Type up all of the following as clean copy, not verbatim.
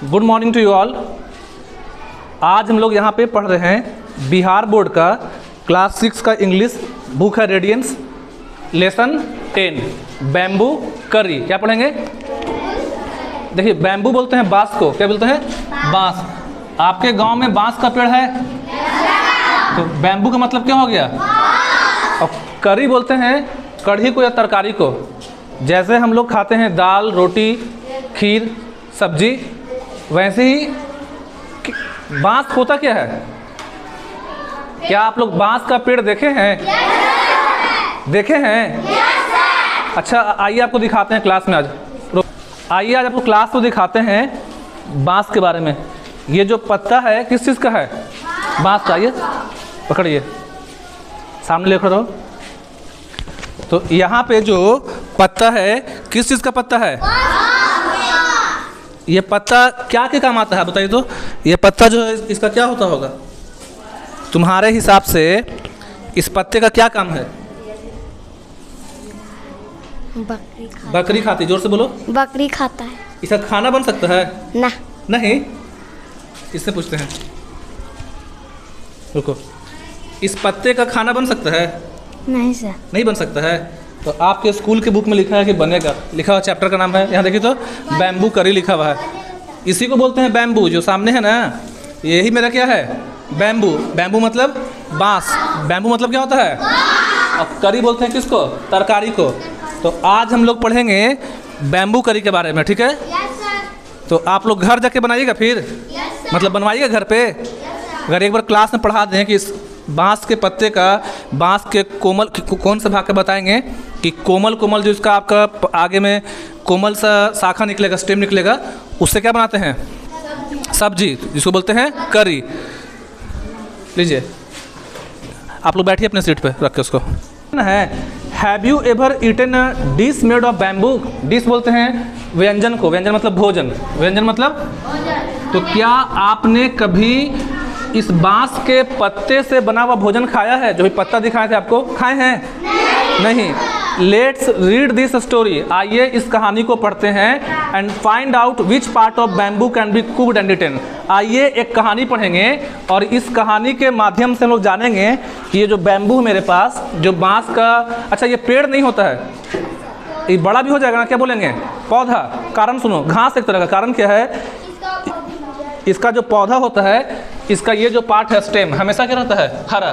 Good morning to you all. आज हम लोग यहाँ पे पढ़ रहे हैं बिहार बोर्ड का क्लास 6 का इंग्लिश बुक है रेडियंस, लेसन 10 बैम्बू करी। क्या पढ़ेंगे? देखिए बैम्बू बोलते हैं बांस को। क्या बोलते हैं? बांस। आपके गांव में बांस का पेड़ है? तो बैम्बू का मतलब क्या हो गया? और करी बोलते हैं कढ़ी को या तरकारी को। जैसे हम लोग खाते हैं दाल, रोटी, खीर, सब्जी, वैसे ही बांस होता क्या है? क्या आप लोग बांस का पेड़ देखे हैं? देखे हैं? अच्छा आइए आपको दिखाते हैं क्लास में आज। आइए आज आपको क्लास को दिखाते हैं बांस के बारे में। ये जो पत्ता है किस चीज़ का है? बांस का। ये पकड़िए, सामने लेकर रहो। तो यहाँ पे जो पत्ता है किस चीज़ का पत्ता है? ये पत्ता क्या के काम आता है बताइए तो? ये पत्ता जो है इसका क्या होता होगा तुम्हारे हिसाब से? इस पत्ते का क्या काम है? बकरी खाती। जोर से बोलो। बकरी खाता है। इसका खाना बन सकता है? ना। नहीं। इससे पूछते हैं, रुको। इस पत्ते का खाना बन सकता है? नहीं सर। नहीं बन सकता है। तो आपके स्कूल के बुक में लिखा है कि बनेगा। लिखा हुआ चैप्टर का नाम है, यहाँ देखिए तो बैम्बू करी लिखा हुआ है। इसी को बोलते हैं बैम्बू। जो सामने है ना, यही मेरा क्या है? बैम्बू। बैम्बू मतलब बांस। बैम्बू मतलब क्या होता है? और करी बोलते हैं किसको? तरकारी को। तो आज हम लोग पढ़ेंगे बैम्बू करी के बारे में, ठीक है? तो आप लोग घर जाके बनाइएगा फिर? मतलब बनवाइएगा घर पे? अगर एक बार क्लास में पढ़ा दें कि इस बांस के पत्ते का, बांस के कोमल कौन सा भाग का बताएंगे कि कोमल कोमल जो इसका आपका आगे में कोमल सा शाखा निकलेगा, स्टेम निकलेगा, उससे क्या बनाते हैं? सब्जी, जिसको बोलते हैं करी। लीजिए आप लोग बैठिए अपने सीट पे रख के उसको। है have you ever eaten dish made of bamboo? Dish बोलते हैं व्यंजन को। व्यंजन मतलब भोजन। व्यंजन मतलब तो क्या आपने कभी इस बांस के पत्ते से बना हुआ भोजन खाया है? जो भी पत्ता दिखाए थे आपको, खाए हैं? नहीं। Let's read this story. आइए इस कहानी को पढ़ते हैं। And find out which part of bamboo can be cooked and eaten. आइए एक कहानी पढ़ेंगे और इस कहानी के माध्यम से हम लोग जानेंगे कि ये जो बैम्बू है मेरे पास, जो बांस का, अच्छा ये पेड़ नहीं होता है, ये बड़ा भी हो जाएगा ना, क्या बोलेंगे? पौधा। कारण सुनो, घास एक तरह का। कारण क्या है? इसका जो पौधा होता है, इसका ये जो पार्ट है स्टेम, हमेशा क्या रहता है? हरा।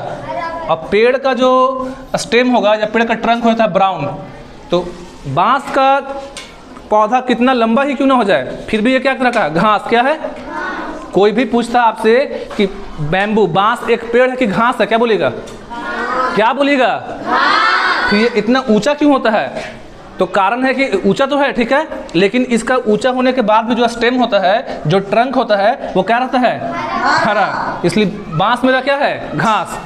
और पेड़ का जो स्टेम होगा या पेड़ का ट्रंक होता है ब्राउन। तो बांस का पौधा कितना लंबा ही क्यों ना हो जाए, फिर भी ये क्या तरह का है? घास। क्या है? कोई भी पूछता आपसे कि बैम्बू बांस एक पेड़ है कि घास है, क्या बोलेगा? क्या बोलेगा? फिर ये इतना ऊंचा क्यों होता है? तो कारण है कि ऊंचा तो है, ठीक है, लेकिन इसका ऊंचा होने के बाद भी जो स्टेम होता है, जो ट्रंक होता है, वो क्या रहता है? हरा। इसलिए बांस मेरा क्या है? घास।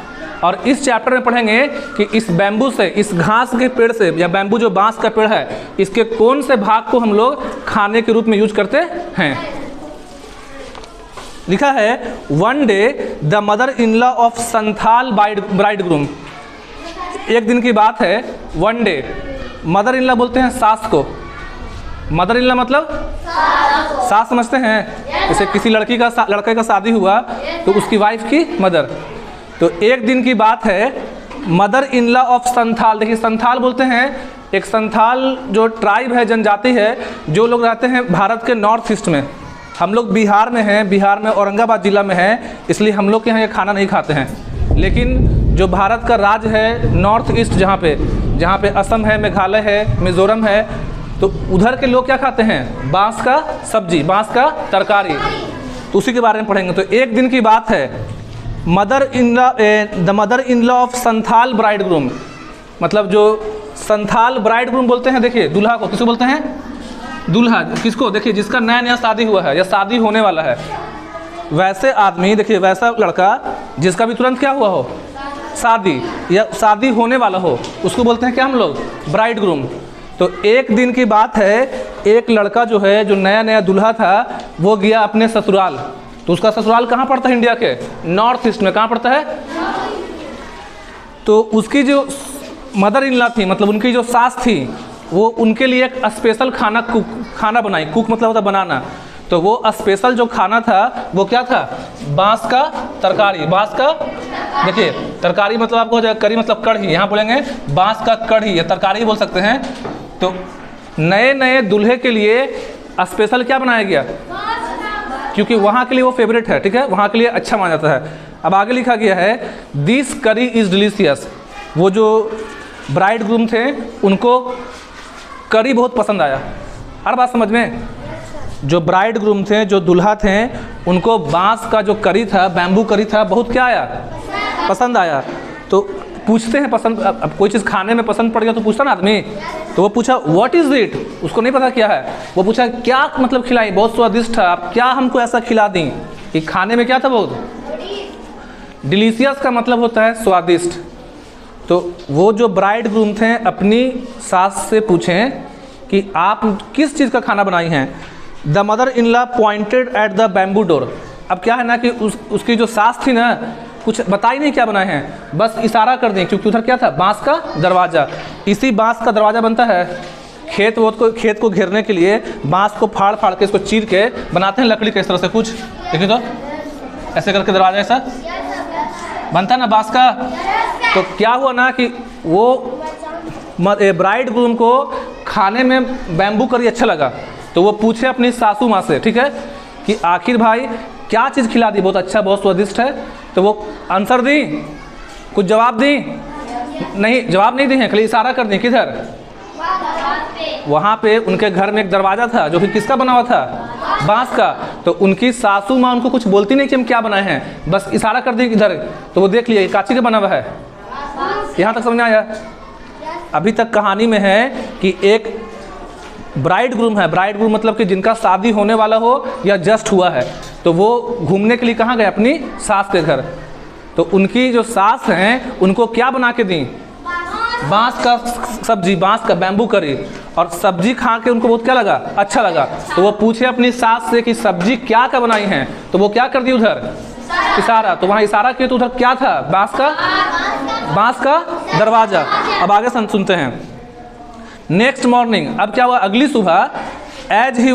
और इस चैप्टर में पढ़ेंगे कि इस बैम्बू से, इस घास के पेड़ से, या बैम्बू जो बांस का पेड़ है, इसके कौन से भाग को हम लोग खाने के रूप में यूज करते हैं। लिखा है one day the mother in law of Santhal bride groom. एक दिन की बात है। One day, mother in law बोलते हैं सास को। मदर इन लॉ मतलब सास समझते हैं? जैसे किसी लड़के का शादी हुआ तो उसकी वाइफ की मदर। तो एक दिन की बात है, mother in law of Santhal. देखिए संथाल बोलते हैं, एक संथाल जो ट्राइब है, जनजाति है, जो लोग रहते हैं भारत के नॉर्थ ईस्ट में। हम लोग बिहार में हैं, बिहार में औरंगाबाद जिला में है, इसलिए हम लोग के यहाँ ये खाना नहीं खाते हैं। लेकिन जो भारत का राज्य है नॉर्थ ईस्ट, जहाँ पे असम है, मेघालय है, मिजोरम है, तो उधर के लोग क्या खाते हैं? बांस का सब्जी, बांस का तरकारी। तो उसी के बारे में पढ़ेंगे। तो एक दिन की बात है, the mother in law of Santhal bride groom, मतलब जो संथाल ब्राइड ग्रूम बोलते हैं, देखिए दूल्हा को किसको बोलते हैं? दूल्हा। किसको? देखिए जिसका नया नया शादी हुआ है या शादी होने वाला है, वैसे आदमी, देखिए वैसा लड़का जिसका भी तुरंत क्या हुआ हो? शादी, या शादी होने वाला हो, उसको बोलते हैं क्या हम लोग? Bride groom. तो एक दिन की बात है, एक लड़का जो है, जो नया नया दूल्हा था, वो गया अपने ससुराल। तो उसका ससुराल कहाँ पड़ता है? इंडिया के नॉर्थ ईस्ट में। कहाँ पड़ता है? तो उसकी जो मदर इन लॉ थी, मतलब उनकी जो सास थी, वो उनके लिए एक स्पेशल खाना बनाई। कुक मतलब होता बनाना। तो वो स्पेशल जो खाना था वो क्या था, बांस का तरकारी। बांस का देखिए तरकारी मतलब आपको हो जाएगा, करी मतलब कढ़ी, यहाँ बोलेंगे बांस का कढ़ी या तरकारी बोल सकते हैं। तो नए नए दूल्हे के लिए स्पेशल क्या बनाया गया, क्योंकि वहाँ के लिए वो फेवरेट है, ठीक है, वहाँ के लिए अच्छा माना जाता है। अब आगे लिखा गया है दिस करी इज़ डिलीशियस। वो जो ब्राइड ग्रूम थे उनको करी बहुत पसंद आया। हर बात समझ में, जो ब्राइड ग्रूम थे, जो दूल्हा थे, उनको बांस का जो करी था, बैम्बू करी था, बहुत क्या आया, पसंद आया। तो पूछते हैं पसंद, अब कोई चीज़ खाने में पसंद पड़ गया तो पूछता ना आदमी, तो वो पूछा व्हाट इज़ इट, उसको नहीं पता क्या है, वो पूछा क्या मतलब खिलाई, बहुत स्वादिष्ट था, आप क्या हमको ऐसा खिला दी कि खाने में क्या था बहुत डिलीशियस का मतलब होता है स्वादिष्ट। तो वो जो ब्राइड ग्रूम थे अपनी सास से पूछें कि आप किस चीज़ का खाना बनाई हैं। The mother in law pointed at the bamboo door. अब क्या है ना कि उसकी जो सास थी ना, कुछ बता ही नहीं क्या बनाए हैं, बस इशारा कर दें, क्योंकि उधर क्या था, बांस का दरवाज़ा। इसी बांस का दरवाज़ा बनता है, खेत को घेरने के लिए बांस को फाड़ फाड़ के इसको चीर के बनाते हैं लकड़ी के इस तरह से कुछ, देखिए तो ऐसे करके दरवाज़ा ऐसा बनता है ना बांस का। तो क्या हुआ ना कि वो ब्राइड ग्रूम को खाने में बैम्बू करी अच्छा लगा, तो वो पूछे अपनी सासू माँ से, ठीक है, कि आखिर भाई क्या चीज़ खिला दी, बहुत अच्छा बहुत स्वादिष्ट है। तो वो आंसर दी, कुछ जवाब दी नहीं, जवाब नहीं दी हैं, खाली इशारा कर दी किधर, वहाँ पे उनके घर में एक दरवाज़ा था जो कि किसका बना हुआ था, बांस का। तो उनकी सासू माँ उनको कुछ बोलती नहीं कि हम क्या बनाए हैं, बस इशारा कर दी इधर, तो वो देख लिया कांची का बना हुआ है। यहाँ तक समझ में आया। अभी तक कहानी में है कि एक ब्राइड ग्रूम है, ब्राइड ग्रूम मतलब कि जिनका शादी होने वाला हो या जस्ट हुआ है, तो वो घूमने के लिए कहाँ गए, अपनी सास के घर। तो उनकी जो सास हैं उनको क्या बना के दी, बांस का सब्जी, बांस का बैम्बू करी, और सब्जी खा के उनको बहुत क्या लगा, अच्छा लगा। तो वो पूछे अपनी सास से कि सब्जी क्या का बनाई हैं, तो वो क्या कर दी उधर, इशारा। तो वहाँ इशारा किया तो उधर क्या था, बांस का दरवाज़ा। अब आगे सुनते हैं। नेक्स्ट मॉर्निंग, अब क्या हुआ, अगली सुबह, as he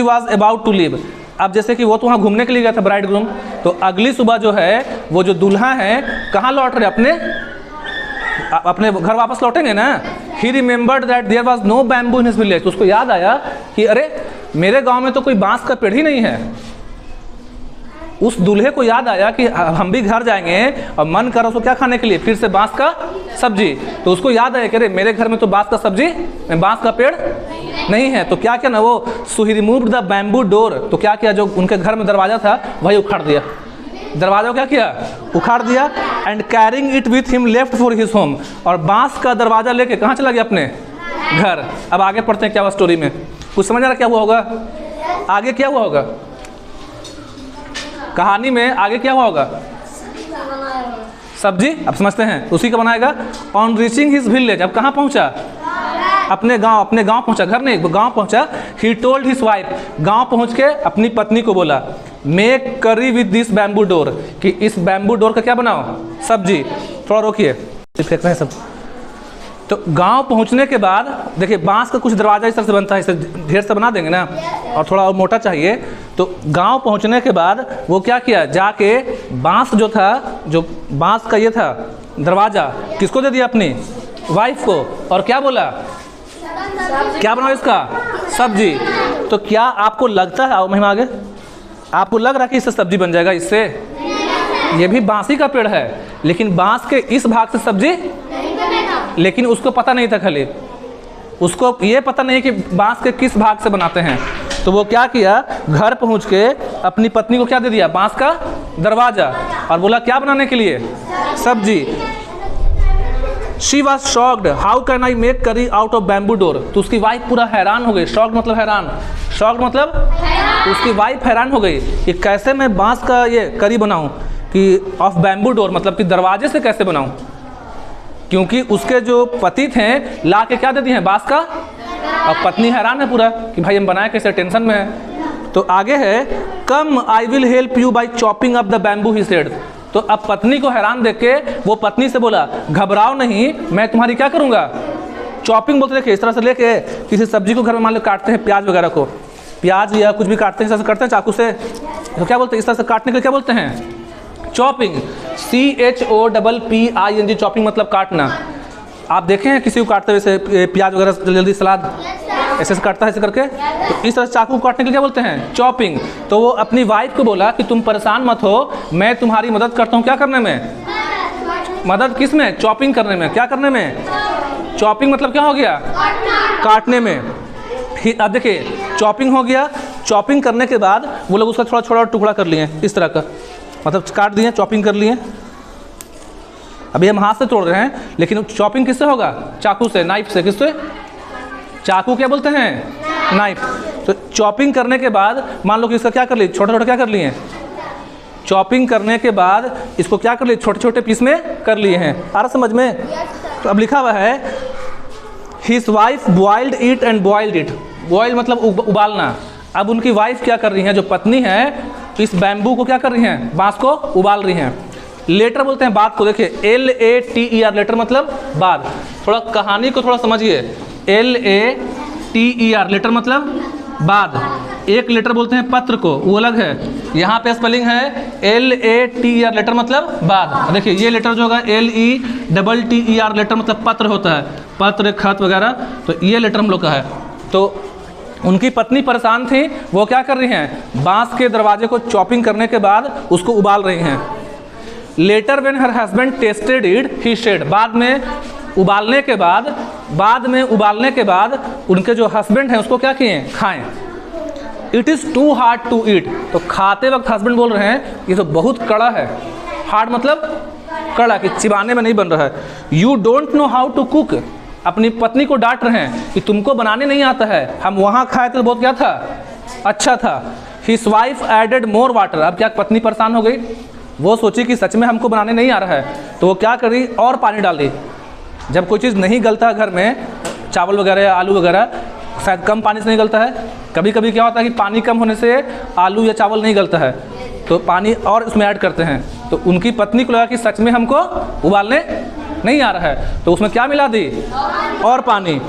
was about to leave. अब जैसे कि वो तो वहाँ घूमने के लिए गया था ब्राइड ग्रूम, तो अगली सुबह जो है वो जो दूल्हा है कहाँ लौट रहे, अपने घर वापस लौटेंगे ना। He remembered that there was no bamboo in his village. उसको याद आया कि अरे मेरे गांव में तो कोई बांस का पेड़ ही नहीं है। उस दूल्हे को याद आया कि हम भी घर जाएंगे और मन कर रहा उसको क्या खाने के लिए, फिर से बांस का सब्जी। तो उसको याद आया कि अरे मेरे घर में तो बांस का सब्जी, बांस का पेड़ नहीं है। तो क्या किया ना वो, सो ही रिमूव्ड द बैम्बू डोर। तो क्या किया, जो उनके घर में दरवाजा था वही उखाड़ दिया, दरवाजा को क्या किया, उखाड़ दिया। And carrying it with him left for his home. और बांस का दरवाजा लेके कहाँ चला गया, अपने घर। अब आगे पढ़ते हैं क्या हुआ स्टोरी में, कुछ समझ आ रहा क्या हुआ होगा, आगे क्या हुआ होगा कहानी में, आगे क्या हुआ होगा, सब्जी। अब समझते हैं, उसी का बनाएगा। ऑन रीचिंग हिज विलेज, अब कहाँ पहुंचा, अपने गांव पहुंचा, घर नहीं गांव पहुंचा। ही टोल्ड हिज वाइफ, गांव पहुंच के अपनी पत्नी को बोला, मेक करी विद दिस बैम्बू डोर, कि इस बैम्बू डोर का क्या बनाओ, सब्जी। थोड़ा रोकिए, फेंक रहे हैं सब। तो गांव पहुंचने के बाद देखिए बांस का कुछ दरवाजा इस तरह से बनता है, इसे ढेर से बना देंगे ना, और थोड़ा और मोटा चाहिए। तो गांव पहुंचने के बाद वो क्या किया, जाके बांस जो था, जो बांस का ये था दरवाज़ा, किसको दे दिया, अपनी वाइफ को। और क्या बोला, क्या बनाओ इसका, सब्जी। तो क्या आपको लगता है, आओ महिमा आगे, आपको लग रहा है कि इससे सब्जी बन जाएगा इससे? ये भी बांसी का पेड़ है, लेकिन बांस के इस भाग से सब्जी, लेकिन उसको पता नहीं था, खाली उसको ये पता नहीं कि बांस के किस भाग से बनाते हैं। तो वो क्या किया, घर पहुंच के अपनी पत्नी को क्या दे दिया, बांस का दरवाजा, और बोला क्या बनाने के लिए, सब्जी। She was shocked, how can I make करी आउट ऑफ बैम्बू डोर। तो उसकी वाइफ पूरा हैरान हो गई, शॉक्ड मतलब हैरान, शॉक्ड मतलब उसकी वाइफ हैरान हो गई कि कैसे मैं बांस का ये करी बनाऊं, कि ऑफ बैम्बू डोर मतलब कि दरवाजे से कैसे बनाऊं, क्योंकि उसके जो पति थे ला के क्या दे दिए हैं, बांस का। और पत्नी हैरान है पूरा कि भाई हम बनाए कैसे, टेंशन में है। तो आगे है, come I will help you by chopping up the bamboo, he said. तो अब पत्नी को हैरान देख के वो पत्नी से बोला, घबराओ नहीं, मैं तुम्हारी क्या करूँगा, चॉपिंग बोलते देखिए इस तरह से लेके किसी सब्जी को घर में मान लो काटते हैं, प्याज वगैरह को, प्याज या कुछ भी काटते हैं, इस तरह से करते हैं चाकू से, तो क्या बोलते हैं? इस तरह से काटने के लिए क्या बोलते हैं? चॉपिंग। CHOPPING, चॉपिंग मतलब काटना। आप देखे हैं किसी को काटते हुए, जैसे प्याज वगैरह जल्दी सलाद ऐसे से काटता है ऐसे करके, तो इस तरह से चाकू काटने के लिए क्या बोलते हैं? चॉपिंग। तो वो अपनी वाइफ को बोला कि तुम परेशान मत हो, मैं तुम्हारी मदद करता हूँ। क्या करने में? मदद किस में? चॉपिंग करने में। क्या करने में? चॉपिंग मतलब क्या हो गया? काटने में। ठीक, अब देखिए चॉपिंग हो गया। चॉपिंग करने के बाद वो लोग उसका थोड़ा छोटा टुकड़ा कर लिए इस तरह का, मतलब काट दिए, चॉपिंग कर लिए। अभी हम हाथ से तोड़ रहे हैं, लेकिन चॉपिंग किससे होगा? चाकू से, नाइफ से। किससे? चाकू क्या बोलते हैं? नाइफ। तो चॉपिंग करने के बाद मान लो कि इसका क्या कर लिए? छोटा छोटा क्या कर लिए? चॉपिंग करने के बाद इसको क्या कर लिए? छोटे छोटे पीस में कर लिए हैं। आ रहा समझ में? तो अब लिखा हुआ है his wife boiled it and boiled it. Boiled मतलब उबालना। अब उनकी वाइफ क्या कर रही हैं? जो पत्नी है, इस बैम्बू को क्या कर रही हैं? बांस को उबाल रही हैं। लेटर बोलते हैं बाद को। देखिए LATER, लेटर मतलब बाद। थोड़ा कहानी को थोड़ा समझिए। LATER, लेटर मतलब बाद। एक लेटर बोलते हैं पत्र को, वो अलग है। यहाँ पे स्पेलिंग है LATER, लेटर मतलब बाद। देखिए ये लेटर जो होगा LETTER, लेटर मतलब पत्र होता है, पत्र, खत वगैरह। तो ये लेटर हम लोग का है। तो उनकी पत्नी परेशान थी, वो क्या कर रही हैं? बांस के दरवाजे को चॉपिंग करने के बाद उसको उबाल रही हैं। Letter when her husband tested it he said, बाद में उबालने के बाद उनके जो हस्बैंड हैं उसको क्या किए? खाएं। It is too hard to eat, तो खाते वक्त हस्बैंड बोल रहे हैं ये तो बहुत कड़ा है। हार्ड मतलब कड़ा, कि चिबाने में नहीं बन रहा है। You don't know how to cook, अपनी पत्नी को डांट रहे हैं कि तुमको बनाने नहीं आता है। हम वहाँ खाए थे तो बहुत क्या था? अच्छा था। His wife added more water, अब क्या पत्नी परेशान हो गई? वो सोची कि सच में हमको बनाने नहीं आ रहा है, तो वो क्या करी? और पानी डाल दी। जब कोई चीज़ नहीं गलता घर में, चावल वगैरह या आलू वगैरह, शायद कम पानी से नहीं गलता है। कभी कभी क्या होता है कि पानी कम होने से आलू या चावल नहीं गलता है, तो पानी और उसमें ऐड करते हैं। तो उनकी पत्नी को लगा कि सच में हमको उबालने नहीं आ रहा है, तो उसमें क्या मिला दी? और पानी।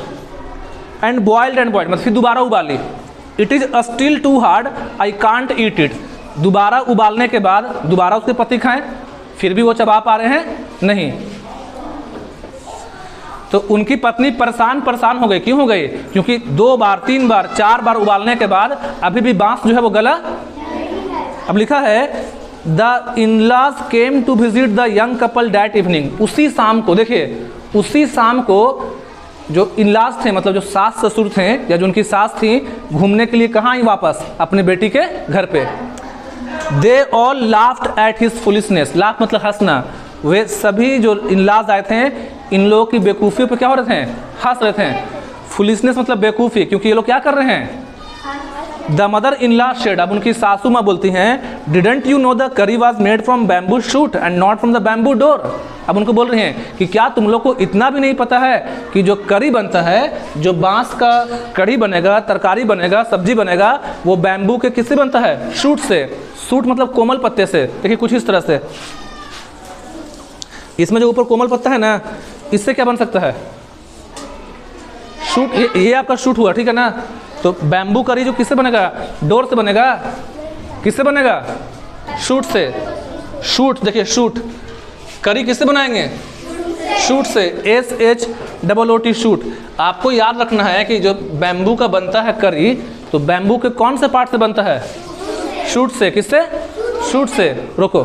एंड बॉइल्ड मतलब फिर दोबारा उबाली। It is still too hard, I can't eat it. दोबारा उबालने के बाद दोबारा उसके पत्ती खाएं, फिर भी वो चबा पा रहे हैं नहीं। तो उनकी पत्नी परेशान हो गई। क्यों हो गई? क्योंकि 2 बार 3 बार 4 बार उबालने के बाद अभी भी बांस जो है वो गला। अब लिखा है the in-laws came to visit the young couple that evening. उसी शाम को, देखिए उसी शाम को जो इन-लॉज थे, मतलब जो सास ससुर थे या जो उनकी सास थी, घूमने के लिए कहाँ आई? वापस अपने बेटी के घर पे। They all laughed at his foolishness, laugh मतलब हंसना। वे सभी जो इन-लॉज आए थे, इन लोगों की बेवकूफ़ी पे क्या हो रहे थे? हंस रहे थे। फुलिशनेस मतलब बेवकूफ़ी, क्योंकि ये लोग क्या कर रहे हैं? The mother in law said, अब उनकी सासू माँ बोलती हैं didn't you know the curry was made from bamboo shoot and not from the bamboo door. अब उनको बोल रही हैं कि क्या तुम लोग को इतना भी नहीं पता है कि जो करी बनता है, जो बांस का कढ़ी बनेगा, तरकारी बनेगा, सब्जी बनेगा, वो बैम्बू के किससे बनता है? शूट से। शूट मतलब कोमल पत्ते से। देखिए कुछ इस तरह से, इसमें जो ऊपर कोमल पत्ता है ना, इससे क्या बन सकता है? शूट। ये आपका शूट हुआ, ठीक है ना? तो बैम्बू करी जो किससे बनेगा? डोर से बनेगा। किससे बनेगा? शूट से। शूट, देखिए शूट। करी किससे बनाएंगे? शूट से। SHOOT shoot. आपको याद रखना है कि जो बैम्बू का बनता है करी, तो बैम्बू के कौन से पार्ट से बनता है? शूट से। किससे? शूट से। रोको।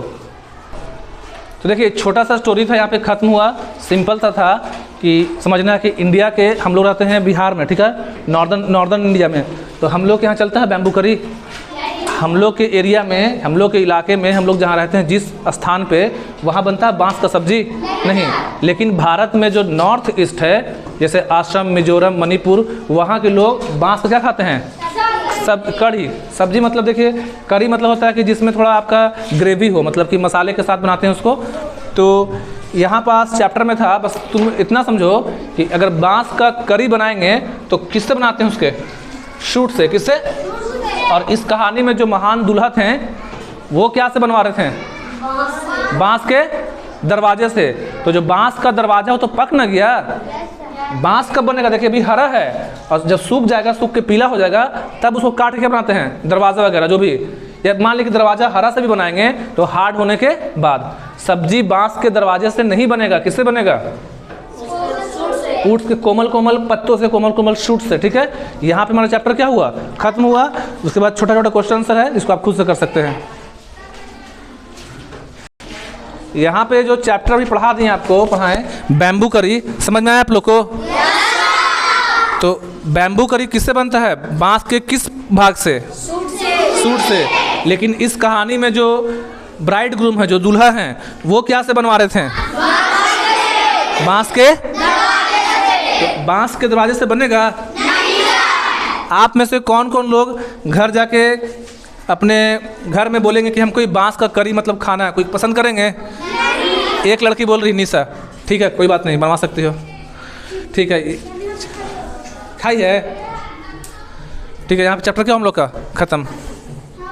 तो देखिए छोटा सा स्टोरी था, यहाँ पे ख़त्म हुआ। सिंपल सा था कि समझना कि इंडिया के, हम लोग रहते हैं बिहार में, ठीक है, नॉर्दर्न इंडिया में। तो हम लोग के यहाँ चलता है बैम्बू करी। हम लोग के एरिया में, हम लोग के इलाके में, हम लोग जहाँ रहते हैं जिस स्थान पे, वहाँ बनता है बांस का सब्जी नहीं। लेकिन भारत में जो नॉर्थ ईस्ट है, जैसे असम, मिजोरम, मणिपुर, वहाँ के लोग बांस का क्या खाते हैं? सब कढ़ी। सब्जी मतलब देखिए करी मतलब होता है कि जिसमें थोड़ा आपका ग्रेवी हो, मतलब कि मसाले के साथ बनाते हैं उसको। तो यहाँ पास चैप्टर में था, बस तुम इतना समझो कि अगर बांस का करी बनाएंगे तो किससे बनाते हैं? उसके शूट से। किससे? और इस कहानी में जो महान दूल्हा थे वो क्या से बनवा रहे थे? बांस के दरवाजे से। तो जो बांस का दरवाजा हो तो पक न गया, बांस कब बनेगा? देखिए अभी हरा है और जब सूख जाएगा, सूख के पीला हो जाएगा, तब उसको काट के बनाते हैं दरवाज़ा वगैरह जो भी। या मान लीजिए दरवाज़ा हरा से भी बनाएंगे तो हार्ड होने के बाद। सब्जी बांस के दरवाजे से नहीं बनेगा, किससे बनेगा? शूट्स के कोमल कोमल पत्तों से, कोमल कोमल शूट से। ठीक है, यहाँ पे हमारा चैप्टर क्या हुआ? खत्म हुआ। उसके बाद छोटा छोटा क्वेश्चन आंसर है, इसको आप खुद से कर सकते हैं। यहाँ पे जो चैप्टर अभी पढ़ा दिए आपको, पढ़ाएं बैम्बू करी, समझ में आया आप लोग को? तो बैम्बू करी किससे बनता है? बांस के किस भाग से? सूट से। लेकिन इस कहानी में जो ब्राइड ग्रूम है, जो दूल्हा हैं, वो क्या से बनवा रहे थे? बांस के। तो बांस के दरवाजे से बनेगा? आप में से कौन कौन लोग घर जाके अपने घर में बोलेंगे कि हमको बांस का करी मतलब खाना है, कोई पसंद करेंगे? एक लड़की बोल रही निशा। ठीक है, कोई बात नहीं, बनवा सकती हो। ठीक है, खाई है। ठीक है, यहाँ पे चैप्टर क्या हम लोग का खत्म।